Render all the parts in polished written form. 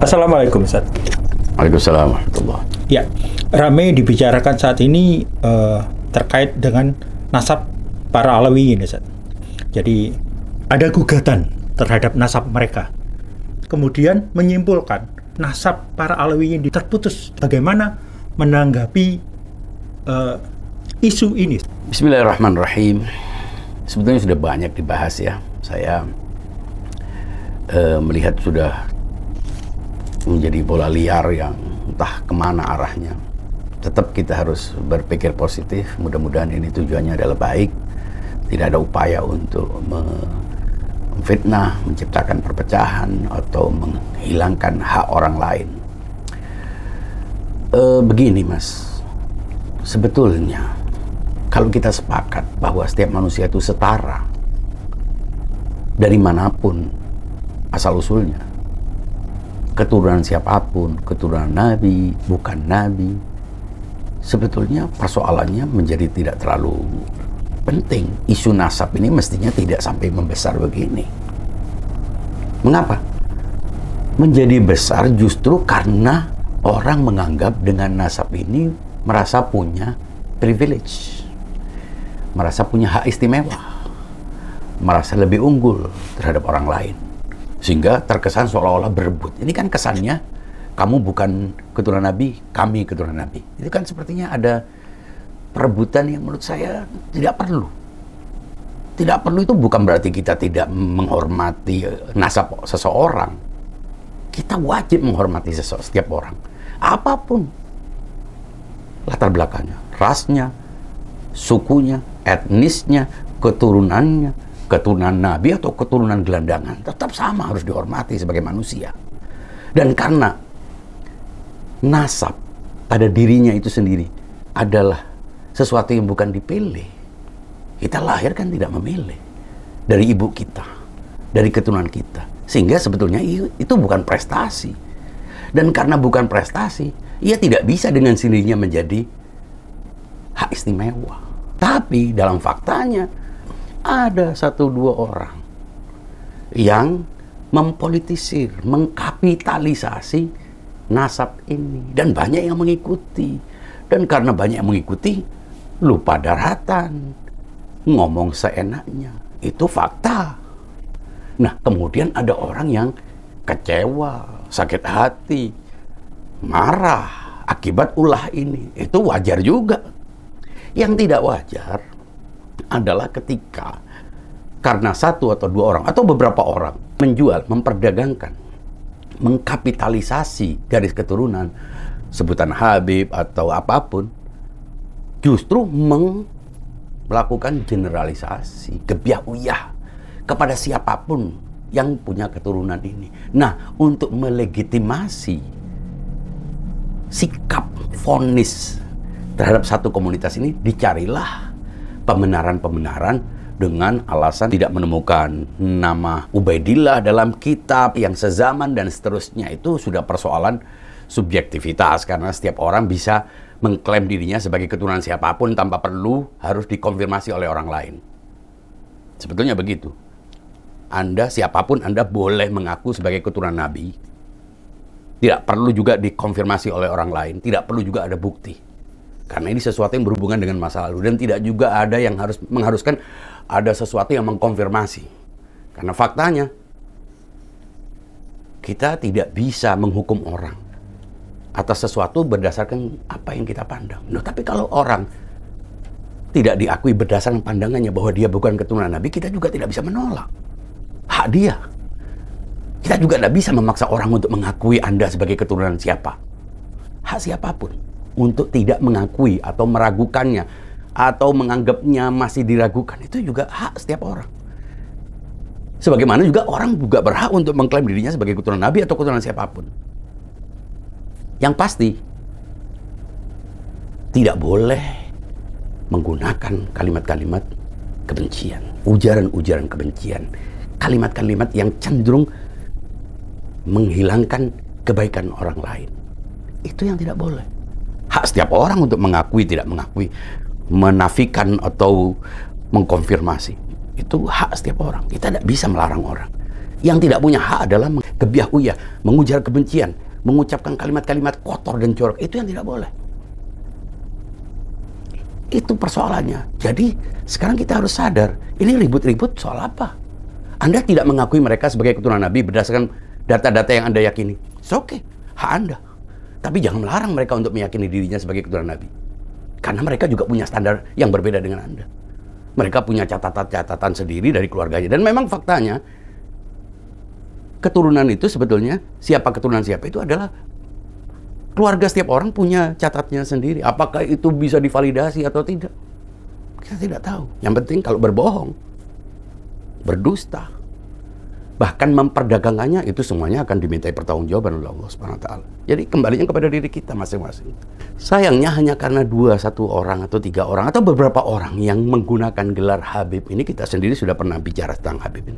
Assalamualaikum, Ustaz. Waalaikumsalam warahmatullahi. Ya, ramai dibicarakan saat ini terkait dengan nasab para Alawiyin, Ustaz. Jadi ada gugatan terhadap nasab mereka. Kemudian menyimpulkan nasab para Alawiyin terputus. Bagaimana menanggapi isu ini? Bismillahirrahmanirrahim. Sebetulnya sudah banyak dibahas ya. Saya melihat sudah menjadi bola liar yang entah kemana arahnya. Tetap kita harus berpikir positif. Mudah-mudahan ini tujuannya adalah baik. Tidak ada upaya untuk memfitnah, menciptakan perpecahan, atau menghilangkan hak orang lain. Begini Mas, sebetulnya kalau kita sepakat bahwa setiap manusia itu setara, dari manapun asal-usulnya, keturunan siapapun, keturunan Nabi, bukan Nabi, sebetulnya persoalannya menjadi tidak terlalu penting. Isu nasab ini mestinya tidak sampai membesar begini. Mengapa? Menjadi besar justru karena orang menganggap dengan nasab ini merasa punya privilege, merasa punya hak istimewa, merasa lebih unggul terhadap orang lain. Sehingga terkesan seolah-olah berebut. Ini kan kesannya, kamu bukan keturunan Nabi, kami keturunan Nabi. Itu kan sepertinya ada perebutan yang menurut saya tidak perlu. Tidak perlu itu bukan berarti kita tidak menghormati nasab seseorang. Kita wajib menghormati setiap orang. Apapun latar belakangnya, rasnya, sukunya, etnisnya, keturunannya, keturunan Nabi atau keturunan gelandangan, tetap sama harus dihormati sebagai manusia. Dan karena nasab pada dirinya itu sendiri adalah sesuatu yang bukan dipilih, kita lahir kan tidak memilih dari ibu kita, dari keturunan kita, sehingga sebetulnya itu bukan prestasi. Dan karena bukan prestasi, ia tidak bisa dengan sendirinya menjadi hak istimewa. Tapi dalam faktanya ada 1-2 orang yang mempolitisir, mengkapitalisasi nasab ini. Dan banyak yang mengikuti. Dan karena banyak yang mengikuti, lupa daratan, ngomong seenaknya. Itu fakta. Nah, kemudian ada orang yang kecewa, sakit hati, marah akibat ulah ini. Itu wajar juga. Yang tidak wajar adalah ketika karena 1 atau 2 orang atau beberapa orang menjual, memperdagangkan, mengkapitalisasi garis keturunan, sebutan Habib atau apapun, justru melakukan generalisasi, gebiah-uyah kepada siapapun yang punya keturunan ini. Nah, untuk melegitimasi sikap vonis terhadap satu komunitas ini, dicarilah pembenaran-pembenaran dengan alasan tidak menemukan nama Ubaidillah dalam kitab yang sezaman dan seterusnya. Itu sudah persoalan subjektivitas, karena setiap orang bisa mengklaim dirinya sebagai keturunan siapapun tanpa perlu harus dikonfirmasi oleh orang lain. Sebetulnya begitu. Anda, siapapun Anda, boleh mengaku sebagai keturunan Nabi. Tidak perlu juga dikonfirmasi oleh orang lain. Tidak perlu juga ada bukti. Karena ini sesuatu yang berhubungan dengan masa lalu. Dan tidak juga ada yang harus mengharuskan ada sesuatu yang mengkonfirmasi. Karena faktanya, kita tidak bisa menghukum orang atas sesuatu berdasarkan apa yang kita pandang. Nah, tapi kalau orang tidak diakui berdasarkan pandangannya bahwa dia bukan keturunan Nabi, kita juga tidak bisa menolak hak dia. Kita juga tidak bisa memaksa orang untuk mengakui Anda sebagai keturunan siapa. Hak siapapun untuk tidak mengakui atau meragukannya atau menganggapnya masih diragukan, itu juga hak setiap orang. Sebagaimana juga orang juga berhak untuk mengklaim dirinya sebagai keturunan Nabi atau keturunan siapapun. Yang pasti, tidak boleh menggunakan kalimat-kalimat kebencian, ujaran-ujaran kebencian, kalimat-kalimat yang cenderung menghilangkan kebaikan orang lain. Itu yang tidak boleh. Hak setiap orang untuk mengakui, tidak mengakui, menafikan atau mengkonfirmasi. Itu hak setiap orang. Kita tidak bisa melarang orang. Yang tidak punya hak adalah gebiah uyah, mengujar kebencian, mengucapkan kalimat-kalimat kotor dan jorok. Itu yang tidak boleh. Itu persoalannya. Jadi sekarang kita harus sadar, ini ribut-ribut soal apa? Anda tidak mengakui mereka sebagai keturunan Nabi berdasarkan data-data yang Anda yakini. It's okay, hak Anda. Tapi jangan melarang mereka untuk meyakini dirinya sebagai keturunan Nabi. Karena mereka juga punya standar yang berbeda dengan Anda. Mereka punya catatan-catatan sendiri dari keluarganya. Dan memang faktanya, keturunan itu sebetulnya, siapa keturunan siapa itu adalah keluarga setiap orang punya catatnya sendiri. Apakah itu bisa divalidasi atau tidak? Kita tidak tahu. Yang penting kalau berbohong, berdusta, bahkan memperdagangkannya, itu semuanya akan dimintai pertanggungjawaban oleh Allah Subhanahu wa taala. Jadi kembalinya kepada diri kita masing-masing. Sayangnya hanya karena 1 orang atau 3 orang atau beberapa orang yang menggunakan gelar Habib ini, kita sendiri sudah pernah bicara tentang Habib ini,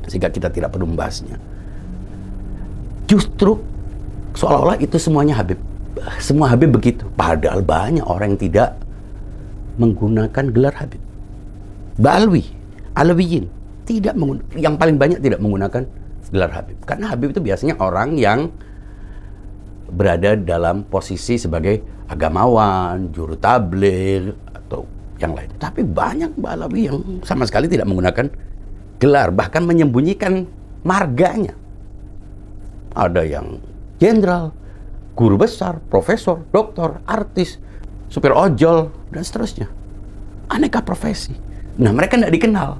sehingga kita tidak perlu membahasnya. Justru seolah-olah itu semuanya Habib. Semua Habib begitu. Padahal banyak orang yang tidak menggunakan gelar Habib. Balwi, Alawiyin, yang paling banyak tidak menggunakan gelar Habib. Karena Habib itu biasanya orang yang berada dalam posisi sebagai agamawan, juru tabligh, atau yang lain. Tapi banyak Balawi yang sama sekali tidak menggunakan gelar, bahkan menyembunyikan marganya. Ada yang jenderal, guru besar, profesor, doktor, artis, supir ojol, dan seterusnya. Aneka profesi. Nah, mereka tidak dikenal.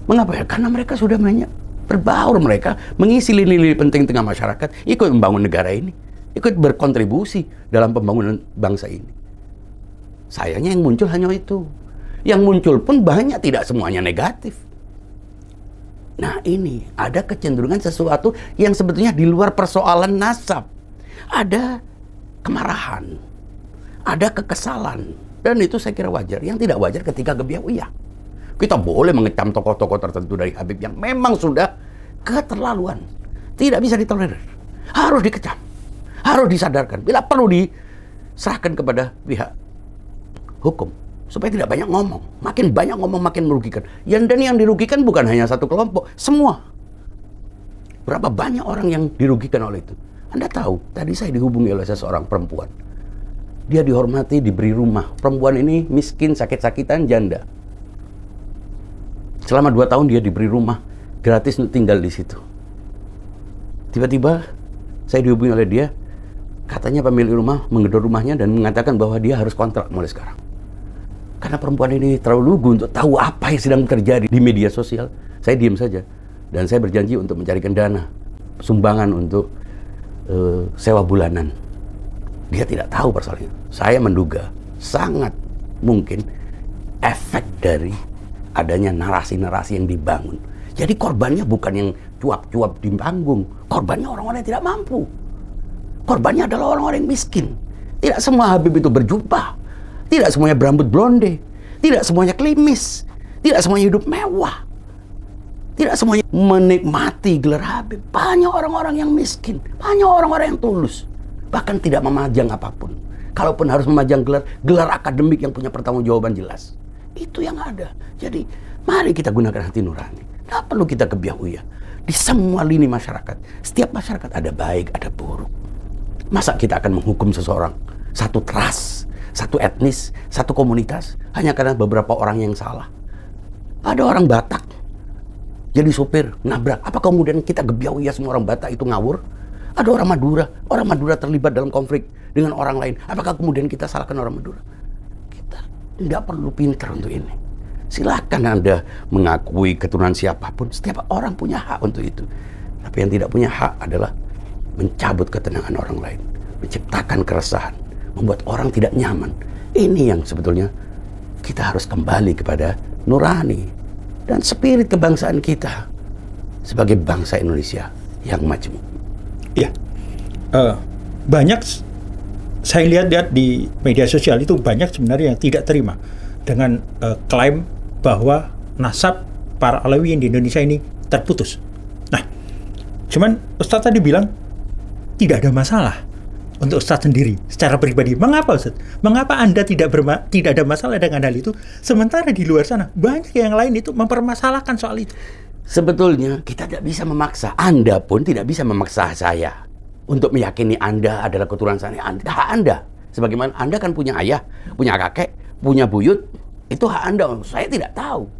Mengapa ya? Karena mereka sudah banyak berbaur, mereka mengisi lini-lini penting tengah masyarakat, ikut membangun negara ini, ikut berkontribusi dalam pembangunan bangsa ini. Sayangnya yang muncul hanya itu. Yang muncul pun banyak, tidak semuanya negatif. Nah, ini ada kecenderungan sesuatu yang sebetulnya di luar persoalan nasab. Ada kemarahan, ada kekesalan, dan itu saya kira wajar. Yang tidak wajar ketika gebiah uyah. Kita boleh mengecam tokoh-tokoh tertentu dari Habib yang memang sudah keterlaluan, tidak bisa ditolerir, harus dikecam, harus disadarkan, bila perlu diserahkan kepada pihak hukum. Supaya tidak banyak ngomong. Makin banyak ngomong makin merugikan. Dan yang dirugikan bukan hanya satu kelompok, semua. Berapa banyak orang yang dirugikan oleh itu. Anda tahu, tadi saya dihubungi oleh seseorang perempuan. Dia dihormati, diberi rumah. Perempuan ini miskin, sakit-sakitan, janda. Selama 2 tahun dia diberi rumah gratis untuk tinggal di situ. Tiba-tiba saya dihubungi oleh dia. Katanya pemilik rumah menggedor rumahnya dan mengatakan bahwa dia harus kontrak mulai sekarang. Karena perempuan ini terlalu lugu untuk tahu apa yang sedang terjadi di media sosial. Saya diam saja. Dan saya berjanji untuk mencarikan dana, sumbangan untuk sewa bulanan. Dia tidak tahu persoalannya. Saya menduga sangat mungkin efek dari adanya narasi-narasi yang dibangun. Jadi korbannya bukan yang cuap-cuap di panggung. Korbannya orang-orang yang tidak mampu. Korbannya adalah orang-orang yang miskin. Tidak semua Habib itu berjubah. Tidak semuanya berambut blonde. Tidak semuanya klimis. Tidak semuanya hidup mewah. Tidak semuanya menikmati gelar Habib. Banyak orang-orang yang miskin. Banyak orang-orang yang tulus. Bahkan tidak memajang apapun. Kalaupun harus memajang gelar akademik yang punya pertanggungjawaban jelas. Itu yang ada. Jadi, mari kita gunakan hati nurani. Tidak perlu kita gebiah uyah. Di semua lini masyarakat. Setiap masyarakat ada baik, ada buruk. Masa kita akan menghukum seseorang? Satu ras, satu etnis, satu komunitas, hanya karena beberapa orang yang salah. Ada orang Batak jadi sopir, nabrak. Apa kemudian kita gebiah uyah semua orang Batak itu ngawur? Ada orang Madura terlibat dalam konflik dengan orang lain. Apakah kemudian kita salahkan orang Madura? Kita tidak perlu pintar untuk ini. Silakan Anda mengakui keturunan siapapun. Setiap orang punya hak untuk itu. Tapi yang tidak punya hak adalah mencabut ketenangan orang lain, menciptakan keresahan, membuat orang tidak nyaman. Ini yang sebetulnya kita harus kembali kepada nurani dan spirit kebangsaan kita sebagai bangsa Indonesia yang majmuk. Ya, banyak saya lihat di media sosial itu banyak sebenarnya yang tidak terima dengan klaim bahwa nasab para Alawiyin di Indonesia ini terputus. Nah, cuman Ustadz tadi bilang tidak ada masalah untuk Ustadz sendiri secara pribadi. Mengapa Ustadz? Mengapa Anda tidak ada masalah dengan hal itu, sementara di luar sana banyak yang lain itu mempermasalahkan soal itu? Sebetulnya kita tidak bisa memaksa. Anda pun tidak bisa memaksa saya untuk meyakini Anda adalah keturunan saya. Hak Anda. Sebagaimana Anda kan punya ayah, punya kakek, punya buyut. Itu hak Anda. Saya tidak tahu.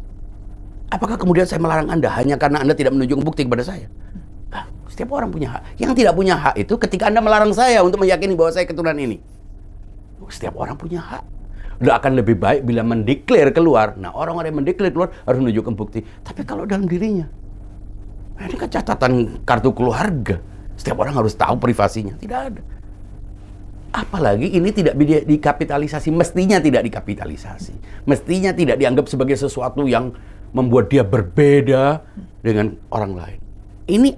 Apakah kemudian saya melarang Anda hanya karena Anda tidak menunjukkan bukti kepada saya? Setiap orang punya hak. Yang tidak punya hak itu ketika Anda melarang saya untuk meyakini bahwa saya keturunan ini. Setiap orang punya hak. Udah akan lebih baik bila mendeklar keluar. Nah, orang-orang yang mendeklar keluar harus menunjukkan bukti. Tapi kalau dalam dirinya, ini kan catatan kartu keluarga. Setiap orang harus tahu privasinya. Tidak ada. Apalagi ini tidak dikapitalisasi. Mestinya tidak dikapitalisasi. Mestinya tidak dianggap sebagai sesuatu yang membuat dia berbeda dengan orang lain. Ini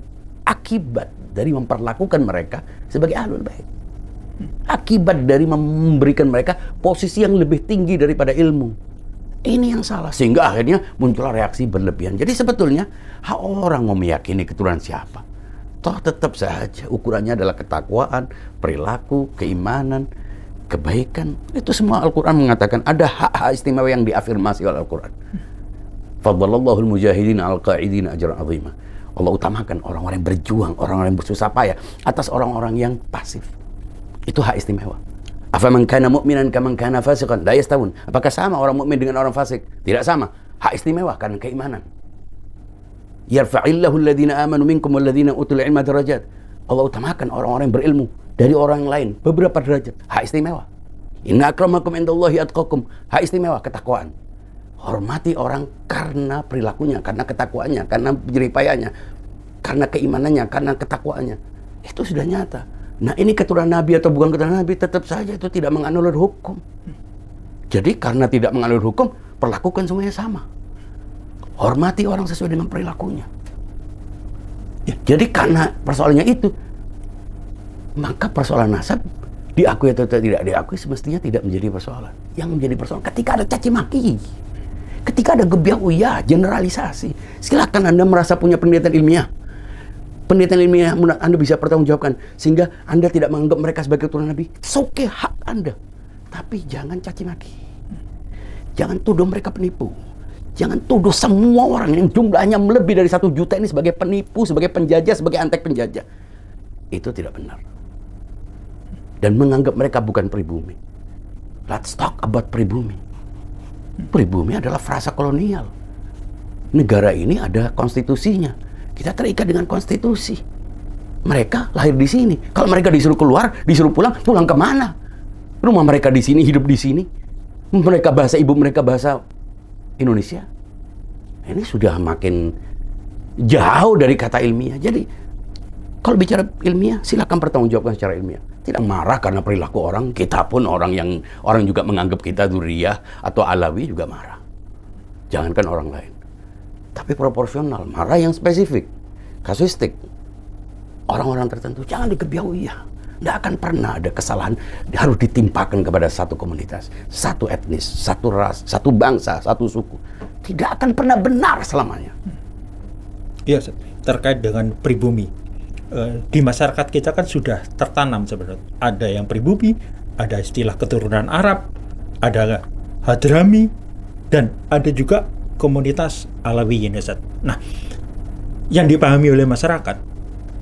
akibat dari memperlakukan mereka sebagai ahlul bait. Akibat dari memberikan mereka posisi yang lebih tinggi daripada ilmu. Ini yang salah. Sehingga akhirnya muncul reaksi berlebihan. Jadi sebetulnya hak orang mau meyakini keturunan siapa. Toh tetap saja ukurannya adalah ketakwaan, perilaku, keimanan, kebaikan. Itu semua Al-Quran mengatakan ada hak-hak istimewa yang diafirmasi oleh Al-Quran. Faddalallahu al-mujahidin al-qa'idin ajran azimah. Allah utamakan orang-orang yang berjuang, orang-orang yang bersusah payah atas orang-orang yang pasif. Itu hak istimewa. Afaman kana mu'minan kaman kana fasiqan la yastawun. Apakah sama orang mukmin dengan orang fasik? Tidak sama. Hak istimewa karena keimanan. Yarfa'illahu alladhina amanu minkum walladhina utul ilma darajat. Allah utamakan orang-orang yang berilmu dari orang yang lain beberapa derajat. Hak istimewa. Inna akramakum indallahi atqakum. Hak istimewa ketakwaan. Hormati orang karena perilakunya, karena ketakwaannya, karena jeripayanya, karena keimanannya, karena ketakwaannya. Itu sudah nyata. Nah, ini keturunan Nabi atau bukan keturunan Nabi, tetap saja itu tidak menganulir hukum. Jadi karena tidak menganulir hukum, perlakukan semuanya sama. Hormati orang sesuai dengan perilakunya. Ya, jadi karena persoalannya itu, maka persoalan nasab diakui atau tidak diakui semestinya tidak menjadi persoalan. Yang menjadi persoalan ketika ada caci maki. Ketika ada gebiah-uyah, generalisasi. Silakan Anda merasa punya penelitian ilmiah. Penelitian ilmiah Anda bisa pertanggungjawabkan. Sehingga Anda tidak menganggap mereka sebagai keturunan Nabi. Oke, hak Anda. Tapi jangan caci maki. Jangan tuduh mereka penipu. Jangan tuduh semua orang yang jumlahnya lebih dari 1 juta ini sebagai penipu, sebagai penjajah, sebagai antek penjajah. Itu tidak benar. Dan menganggap mereka bukan pribumi. Let's talk about pribumi. Pribumi adalah frasa kolonial. Negara ini ada konstitusinya. Kita terikat dengan konstitusi. Mereka lahir di sini. Kalau mereka disuruh keluar, disuruh pulang, pulang kemana? Rumah mereka di sini, hidup di sini. Mereka bahasa ibu mereka bahasa Indonesia. Ini sudah makin jauh dari kata ilmiah. Jadi kalau bicara ilmiah, silakan pertanggungjawabkan secara ilmiah. Tidak marah karena perilaku orang. Kita pun orang juga menganggap kita dzurriyyah atau alawi juga marah. Jangankan orang lain. Tapi proporsional, marah yang spesifik, kasuistik. Orang-orang tertentu jangan dikebiauyah. Tidak akan pernah ada kesalahan harus ditimpakan kepada satu komunitas, satu etnis, satu ras, satu bangsa, satu suku. Tidak akan pernah benar selamanya. Iya, terkait dengan pribumi. Di masyarakat kita kan sudah tertanam sebenarnya. Ada yang pribumi, ada istilah keturunan Arab, ada Hadrami, dan ada juga komunitas Alawiyin. Nah, yang dipahami oleh masyarakat,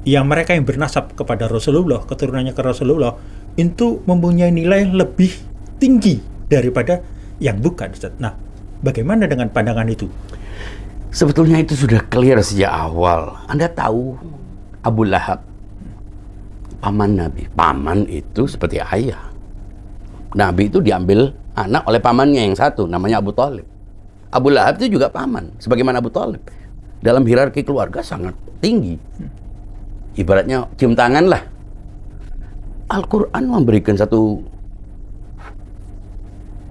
yang mereka yang bernasab kepada Rasulullah, keturunannya ke Rasulullah, itu mempunyai nilai lebih tinggi daripada yang bukan. Nah, bagaimana dengan pandangan itu? Sebetulnya itu sudah clear sejak awal. Anda tahu Abu Lahab, paman Nabi. Paman itu seperti ayah. Nabi itu diambil anak oleh pamannya yang satu, namanya Abu Thalib. Abu Lahab itu juga paman, sebagaimana Abu Thalib. Dalam hierarki keluarga sangat tinggi. Ibaratnya cium tangan lah. Al-Quran memberikan satu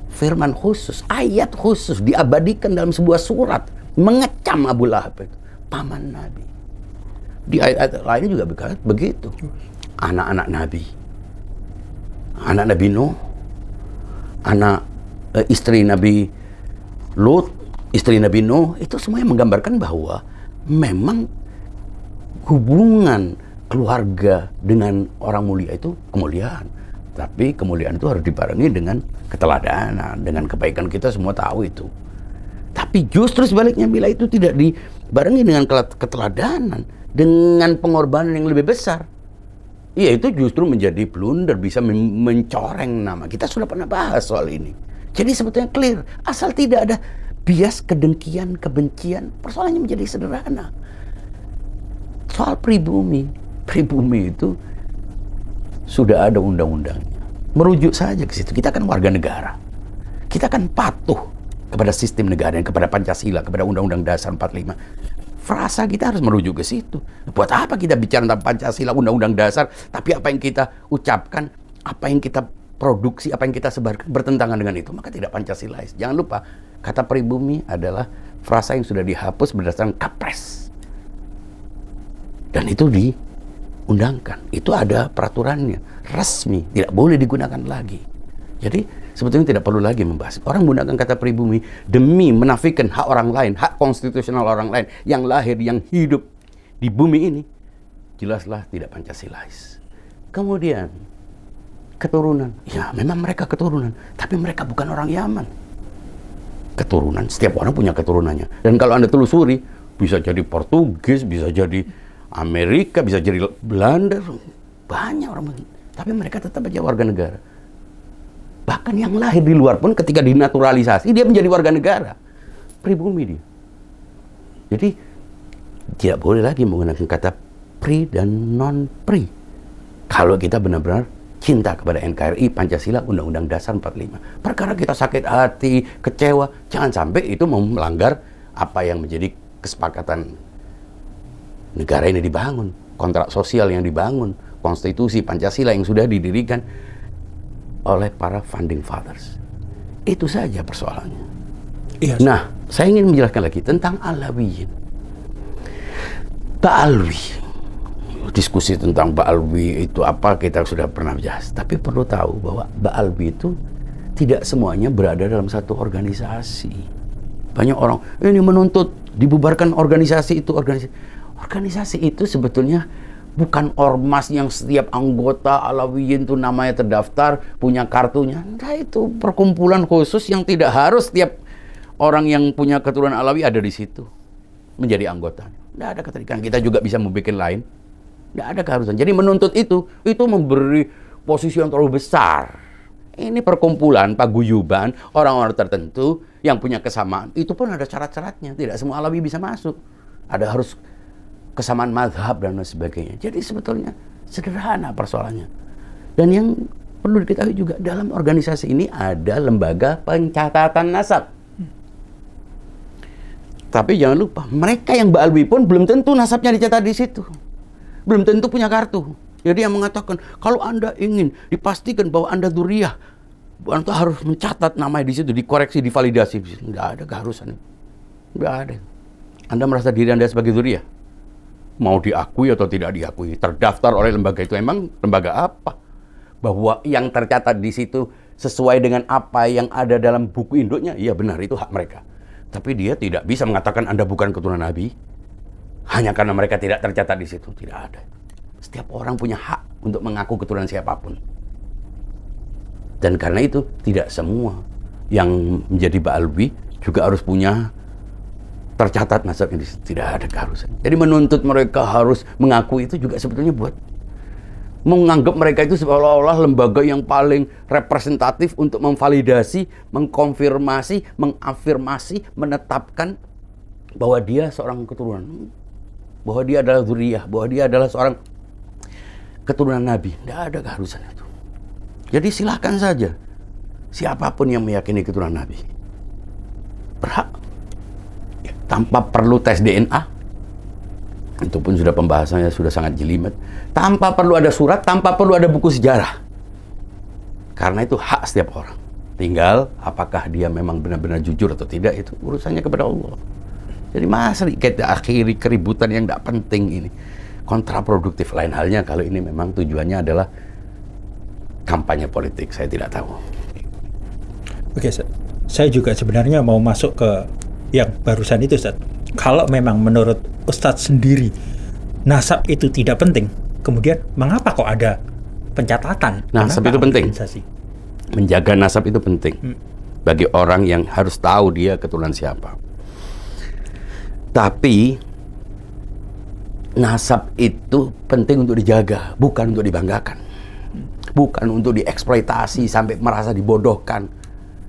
firman khusus, ayat khusus, diabadikan dalam sebuah surat, mengecam Abu Lahab itu, paman Nabi. Di ayat-ayat lain juga begitu. Anak-anak Nabi. Anak Nabi Nuh. Istri Nabi Lut. Istri Nabi Nuh. Itu semuanya menggambarkan bahwa memang hubungan keluarga dengan orang mulia itu kemuliaan. Tapi kemuliaan itu harus dibarengi dengan keteladanan. Dengan kebaikan, kita semua tahu itu. Tapi justru sebaliknya, bila itu tidak barengi dengan keteladanan, dengan pengorbanan yang lebih besar. Iya, itu justru menjadi blunder, bisa mencoreng nama. Kita sudah pernah bahas soal ini. Jadi sebetulnya clear, asal tidak ada bias kedengkian, kebencian, persoalannya menjadi sederhana. Soal pribumi itu sudah ada undang-undangnya. Merujuk saja ke situ. Kita kan warga negara. Kita kan patuh kepada sistem negara, kepada Pancasila, kepada Undang-Undang Dasar 45. Frasa kita harus merujuk ke situ. Buat apa kita bicara tentang Pancasila, Undang-Undang Dasar, tapi apa yang kita ucapkan, apa yang kita produksi, apa yang kita sebarkan bertentangan dengan itu, maka tidak Pancasilais. Jangan lupa, kata pribumi adalah frasa yang sudah dihapus berdasarkan Kapres. Dan itu diundangkan. Itu ada peraturannya, resmi, tidak boleh digunakan lagi. Jadi sebetulnya tidak perlu lagi membahas. Orang menggunakan kata pribumi demi menafikan hak orang lain, hak konstitusional orang lain yang lahir, yang hidup di bumi ini, jelaslah tidak Pancasilais. Kemudian keturunan, ya memang mereka keturunan, tapi mereka bukan orang Yaman. Keturunan, setiap orang punya keturunannya. Dan kalau Anda telusuri, bisa jadi Portugis, bisa jadi Amerika, bisa jadi Belanda, banyak orang, tapi mereka tetap aja warga negara. Bahkan yang lahir di luar pun ketika dinaturalisasi, dia menjadi warga negara. Pribumi dia. Jadi, tidak boleh lagi menggunakan kata pri dan non-pri. Kalau kita benar-benar cinta kepada NKRI, Pancasila, Undang-Undang Dasar 45. Perkara kita sakit hati, kecewa, jangan sampai itu melanggar apa yang menjadi kesepakatan negara ini dibangun. Kontrak sosial yang dibangun, konstitusi, Pancasila yang sudah didirikan oleh para founding fathers. Itu saja persoalannya. Iya. Nah, saya ingin menjelaskan lagi tentang Alawiyin. Ba'alwi. Diskusi tentang Ba'alwi itu apa kita sudah pernah bahas. Tapi perlu tahu bahwa Ba'alwi itu tidak semuanya berada dalam satu organisasi. Banyak orang, ini menuntut dibubarkan organisasi itu. Organisasi itu sebetulnya bukan ormas yang setiap anggota Alawiyin itu namanya terdaftar, punya kartunya. Nah, itu perkumpulan khusus yang tidak harus setiap orang yang punya keturunan Alawi ada di situ menjadi anggota. Tidak ada keterikatan. Kita juga bisa membuat lain. Tidak ada keharusan. Jadi menuntut itu memberi posisi yang terlalu besar. Ini perkumpulan, paguyuban, orang-orang tertentu yang punya kesamaan. Itu pun ada syarat-syaratnya. Tidak semua Alawi bisa masuk. Ada harus kesamaan mazhab dan sebagainya. Jadi sebetulnya sederhana persoalannya. Dan yang perlu diketahui juga, dalam organisasi ini ada lembaga pencatatan nasab. Tapi jangan lupa, mereka yang Ba'alwi pun belum tentu nasabnya dicatat di situ. Belum tentu punya kartu. Jadi yang mengatakan, kalau Anda ingin dipastikan bahwa Anda dzurriyyah, Anda harus mencatat namanya di situ, dikoreksi, divalidasi. Nggak ada keharusan. Nggak ada. Anda merasa diri Anda sebagai dzurriyyah? Mau diakui atau tidak diakui, terdaftar oleh lembaga itu, emang lembaga apa? Bahwa yang tercatat di situ sesuai dengan apa yang ada dalam buku induknya, iya benar, itu hak mereka. Tapi dia tidak bisa mengatakan Anda bukan keturunan Nabi hanya karena mereka tidak tercatat di situ. Tidak ada. Setiap orang punya hak untuk mengaku keturunan siapapun. Dan karena itu tidak semua yang menjadi Ba'alwi juga harus punya tercatat nasab ini. Tidak ada keharusan. Jadi menuntut mereka harus mengaku itu juga sebetulnya buat menganggap mereka itu seolah-olah lembaga yang paling representatif untuk memvalidasi, mengkonfirmasi, mengafirmasi, menetapkan bahwa dia seorang keturunan, bahwa dia adalah dzurriyyah, bahwa dia adalah seorang keturunan Nabi. Tidak ada keharusan itu. Jadi silakan saja siapapun yang meyakini keturunan Nabi berhak, tanpa perlu tes DNA. Itu pun sudah pembahasannya sudah sangat jelimet. Tanpa perlu ada surat, tanpa perlu ada buku sejarah. Karena itu hak setiap orang. Tinggal apakah dia memang benar-benar jujur atau tidak, itu urusannya kepada Allah. Jadi masa kita akhiri keributan yang tidak penting ini. Kontraproduktif. Lain halnya kalau ini memang tujuannya adalah kampanye politik. Saya tidak tahu. Oke, saya juga sebenarnya mau masuk ke yang barusan itu, Ustaz. Kalau memang menurut Ustadz sendiri nasab itu tidak penting, kemudian mengapa kok ada pencatatan? Nasab itu penting. Menjaga nasab itu penting bagi orang yang harus tahu dia keturunan siapa. Tapi nasab itu penting untuk dijaga, bukan untuk dibanggakan. Bukan untuk dieksploitasi sampai merasa dibodohkan.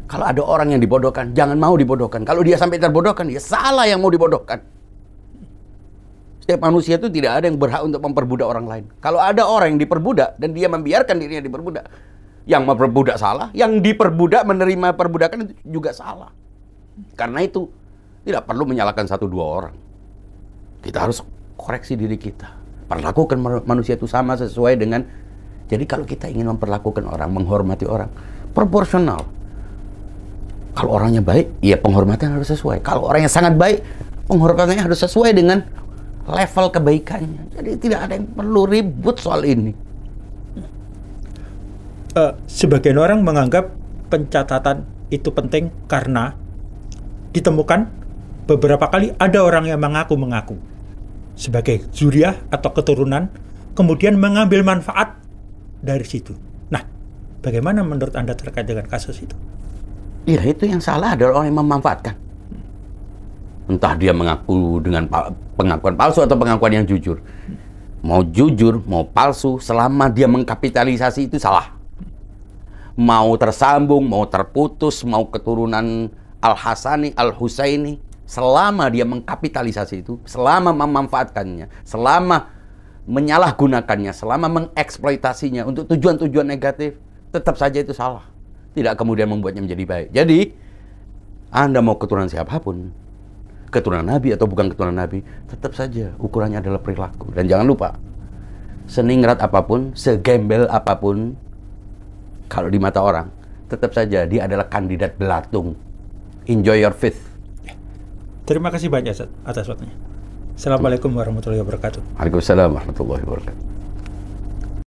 Kalau ada orang yang dibodohkan, jangan mau dibodohkan. Kalau dia sampai terbodohkan, ya salah yang mau dibodohkan. Setiap manusia itu tidak ada yang berhak untuk memperbudak orang lain. Kalau ada orang yang diperbudak dan dia membiarkan dirinya diperbudak, yang memperbudak salah, yang diperbudak menerima perbudakan itu juga salah. Karena itu tidak perlu menyalahkan satu dua orang. Kita harus koreksi diri kita. Perlakukan manusia itu sama sesuai dengan. Jadi kalau kita ingin memperlakukan orang, menghormati orang, proporsional. Kalau orangnya baik, ya penghormatan harus sesuai. Kalau orangnya sangat baik, penghormatannya harus sesuai dengan level kebaikannya. Jadi tidak ada yang perlu ribut soal ini. Sebagian orang menganggap pencatatan itu penting karena ditemukan beberapa kali ada orang yang mengaku-mengaku sebagai zuriat atau keturunan, kemudian mengambil manfaat dari situ. Nah, bagaimana menurut Anda terkait dengan kasus itu? Ya, itu yang salah adalah orang yang memanfaatkan. Entah dia mengaku dengan pengakuan palsu atau pengakuan yang jujur. Mau jujur, mau palsu, selama dia mengkapitalisasi itu salah. Mau tersambung, mau terputus, mau keturunan Al-Hasani, Al-Husaini, selama dia mengkapitalisasi itu, selama memanfaatkannya, selama menyalahgunakannya, selama mengeksploitasinya untuk tujuan-tujuan negatif, tetap saja itu salah. Tidak kemudian membuatnya menjadi baik. Jadi, Anda mau keturunan siapapun, keturunan Nabi atau bukan keturunan Nabi, tetap saja ukurannya adalah perilaku. Dan jangan lupa, seningrat apapun, segembel apapun, kalau di mata orang, tetap saja dia adalah kandidat belatung. Enjoy your faith. Terima kasih banyak atas waktunya. Assalamualaikum warahmatullahi wabarakatuh. Waalaikumsalam warahmatullahi wabarakatuh.